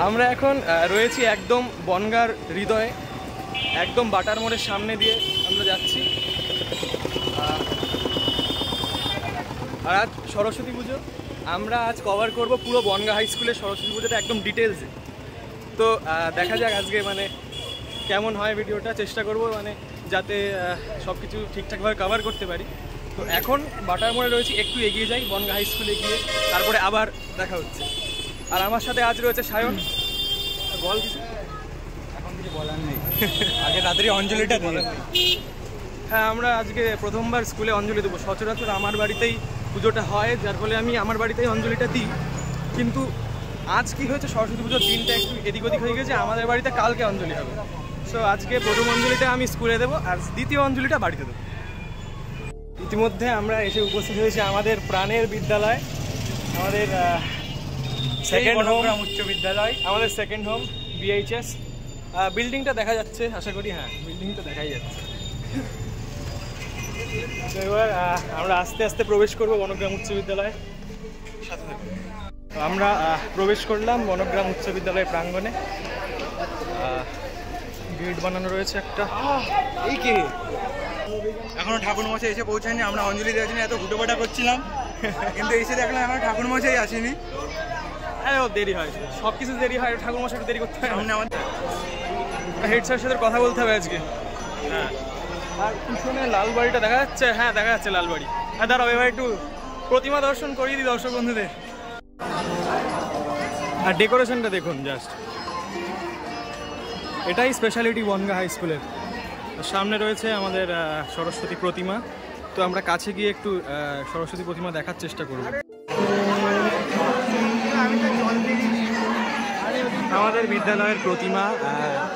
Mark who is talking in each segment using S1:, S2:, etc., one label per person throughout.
S1: আমরা এখন রয়েছি একদম বনগাঁর হৃদয়ে, একদম বাটার মোড়ের সামনে দিয়ে আমরা যাচ্ছি। আর আজ সরস্বতী পুজো, আমরা আজ কভার করব পুরো বনগাঁ হাই স্কুলের সরস্বতী পুজোটা একদম ডিটেলসে। তো দেখা যাক আজকে মানে কেমন হয় ভিডিওটা, চেষ্টা করব মানে যাতে সব কিছু ঠিকঠাকভাবে কভার করতে পারি। তো এখন বাটার মোড়ে রয়েছি, একটু এগিয়ে যাই বনগাঁ হাই স্কুলে গিয়ে তারপরে আবার দেখা হচ্ছে। আর আমার সাথে আজ রয়েছে সায়ন। বল কিছু।
S2: এখন কিছু বলার নেই, আগে তাড়াতাড়ি অঞ্জলিটা বলার নেই।
S1: হ্যাঁ, আমরা আজকে প্রথমবার স্কুলে অঞ্জলি দেবো। সচরাচর আমার বাড়িতেই পুজোটা হয়, যার ফলে আমি আমার বাড়িতেই অঞ্জলিটা দিই। কিন্তু আজ কি হয়েছে, সরস্বতী পুজোর দিনটা একটু এদিক ওদিক হয়ে গেছে, আমাদের বাড়িতে কালকে অঞ্জলি হবে। সো আজকে প্রথম অঞ্জলিটা আমি স্কুলে দেবো আর দ্বিতীয় অঞ্জলিটা বাড়িতে দেবো। ইতিমধ্যে আমরা এসে উপস্থিত হয়েছি আমাদের প্রাণের বিদ্যালয়, আমাদের সেকেন্ড হোম উচ্চ বিদ্যালয়, আমাদের সেকেন্ড হোম বিএইচএস। বিল্ডিংটা দেখা যাচ্ছে আশা করি, হ্যাঁ বিল্ডিংটা দেখাই যাচ্ছে। তো এবার আমরা আস্তে আস্তে প্রবেশ করবো বনগ্রাম উচ্চ বিদ্যালয়ে। আমরা প্রবেশ করলাম বনগ্রাম উচ্চ বিদ্যালয় প্রাঙ্গণে। গেট বানানো রয়েছে একটা।
S2: এই কে এখনো ঠাকুরমশাই এসে পৌঁছায়নি। আমরা অঞ্জলি দেওয়ার জন্য এত হুটোপাটা করছিলাম, কিন্তু এসে দেখলাম এখনো ঠাকুরমশাই আসেনি।
S1: হ্যাঁ, ও দেরি হয়, সব কিছু দেরি হয়, ঠাকুরমশাই একটু দেরি করতে হয়। সামনে আমাদের হেড স্যারের সাথে কথা বলতে হবে আজকে। হ্যাঁ, আর পিছনে লালবাড়িটা দেখা যাচ্ছে। হ্যাঁ দেখা যাচ্ছে লালবাড়ি। হ্যাঁ দাঁড়াও, এবার একটু প্রতিমা দর্শন করিয়ে দিই দর্শক বন্ধুদের। আর ডেকোরেশনটা দেখুন জাস্ট, এটাই স্পেশালিটি বনগাঁ হাই স্কুলের। সামনে রয়েছে আমাদের সরস্বতী প্রতিমা। তো আমরা কাছে গিয়ে একটু সরস্বতী প্রতিমা দেখার চেষ্টা করব। আমাদের বিদ্যালয়ের প্রতিমা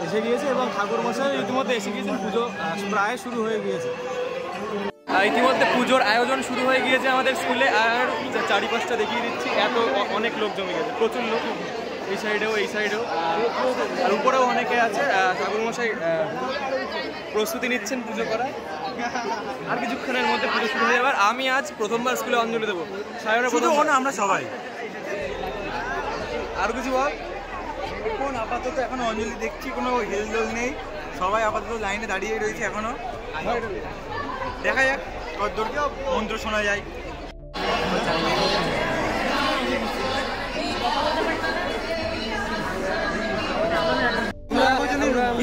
S1: এসে গিয়েছে এবং ঠাকুরমশাই ইতিমধ্যে এসে গিয়েছেন। পুজো প্রায় শুরু হয়ে গিয়েছে। ইতিমধ্যে পুজোর আয়োজন শুরু হয়ে গিয়েছে আমাদের স্কুলে। আর চারিপাশটা দেখিয়ে দিচ্ছি, এত অনেক লোক জমে গেছে, প্রচুর লোক। এই সাইডেও এই সাইডেও আর উপরেও অনেকে আছে। ঠাকুরমশাই প্রস্তুতি নিচ্ছেন পুজো করার। আর কিছুক্ষণের মধ্যে পুজো শুরু হয়ে যাবে। আমি আজ প্রথমবার স্কুলে অঞ্জলি দেবো। সায়নের প্রথম,
S2: আমরা সবাই।
S1: আর কিছু বল।
S2: এখন আপাতত এখনো অঞ্জলি দেখছি, কোনো হেলদোল নেই, সবাই আপাতত লাইনে দাঁড়িয়ে রয়েছে এখনো। দেখা যাক কতদূর মন্ত্র শোনা যায়।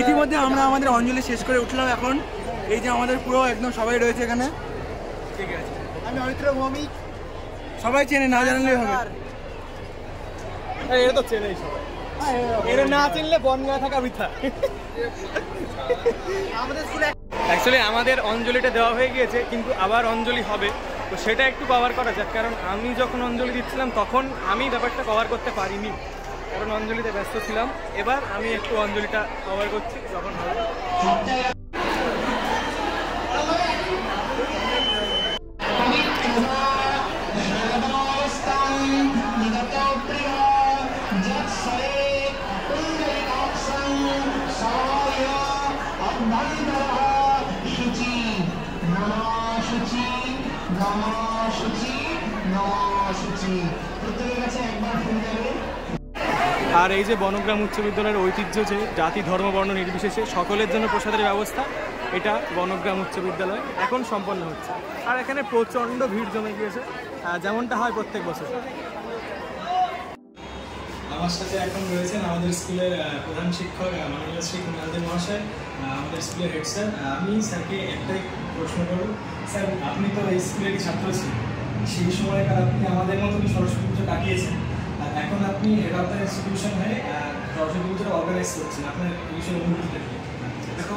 S2: ইতিমধ্যে আমরা আমাদের অঞ্জলি শেষ করে উঠলাম। এখন এই যে আমাদের পুরো একদম সবাই রয়েছে এখানে।
S1: ঠিক আছে,
S2: আমি অরিত্র ভৌমিক, সবাই চেনে, না জানলেই হবে।
S1: এটা তো চেনেই সবাই, এটা না চিনলে বনগাঁ থাকা বৃথা। আমাদের স্কুলে অ্যাকচুয়ালি আমাদের অঞ্জলিটা দেওয়া হয়ে গিয়েছে, কিন্তু আবার অঞ্জলি হবে। তো সেটা একটু কভার করা যাক, কারণ আমি যখন অঞ্জলি দিচ্ছিলাম তখন আমি ব্যাপারটা কভার করতে পারিনি, কারণ অঞ্জলিতে ব্যস্ত ছিলাম। এবার আমি একটু অঞ্জলিটা কভার করছি যখন হবে। আর এই যে বনগ্রাম উচ্চ বিদ্যালয়ের ঐতিহ্য, যে জাতি ধর্ম বর্ণ নির্বিশেষে সকলের জন্য প্রসাদের ব্যবস্থা, এটা বনগ্রাম উচ্চ বিদ্যালয় এখন সম্পন্ন হচ্ছে। আর এখানে প্রচণ্ড ভিড় জমে গিয়েছে, যেমনটা হয় প্রত্যেক বছর। আমার সাথে এখন রয়েছেন আমাদের স্কুলের প্রধান শিক্ষক মাননীয় শ্রী কুণাল মহাশয়, আমাদের স্কুলের হেড স্যার। আমি স্যারকে একটাই প্রশ্ন করব, স্যার আপনি তো এই স্কুলেরই ছাত্র ছিলেন, সেই সময়কার আপনি আমাদের মতনই সরস্বতী পুজো কাটিয়েছেন, আর এখন আপনি হেড অফ দ্য ইনস্টিটিউশন হয়ে সরস্বতী পুজোটা অর্গানাইজ করছেন। আপনার এই বিষয়ে অনুভূতিটা কি?
S3: দেখো,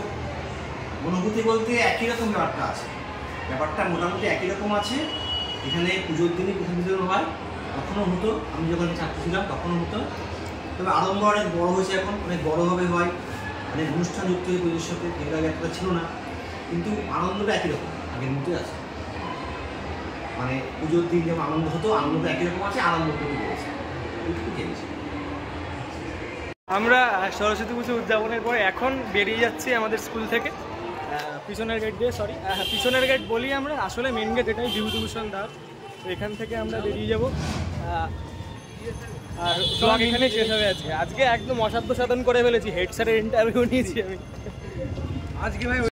S3: অনুভূতি বলতে একই রকম ব্যাপারটা আছে, ব্যাপারটা মোটামুটি একই রকম আছে। এখানে পুজোর দিনই প্রথম পুজো হয়, তখনও হতো, আমি যখন ছাত্র ছিলাম তখনও হতো। তবে আরম্ভ অনেক বড়ো হয়েছে, এখন অনেক বড়োভাবে হয়, অনেক অনুষ্ঠান যুক্ত হয়ে পুজোর সাথে, যেগুলো আগে একটা ছিল না। কিন্তু আনন্দটা একই রকম, আগের মতোই আছে। মানে পুজোর দিন যেমন আনন্দ হতো, আনন্দটা একই রকম আছে, আনন্দ তৈরি করেছে, এইটুকু জেনেছি।
S1: আমরা সরস্বতী পুজো উদযাপনের পরে এখন বেরিয়ে যাচ্ছি আমাদের স্কুল থেকে পিছনের গেট দিয়ে। সরি, পিছনের গেট বলি আমরা, আসলে মেন গেট এটাই, বিভূতিভূষণ দ্বার। এখান থেকে আমরা বেরিয়ে যাব। আর ব্লগ এখানেই শেষ হবে আজকে। আজকে একদম অসাধ্য সাধন করে ফেলেছি, হেড স্যারের ইন্টারভিউ নিয়েছি আমি
S2: আজকে ভাই।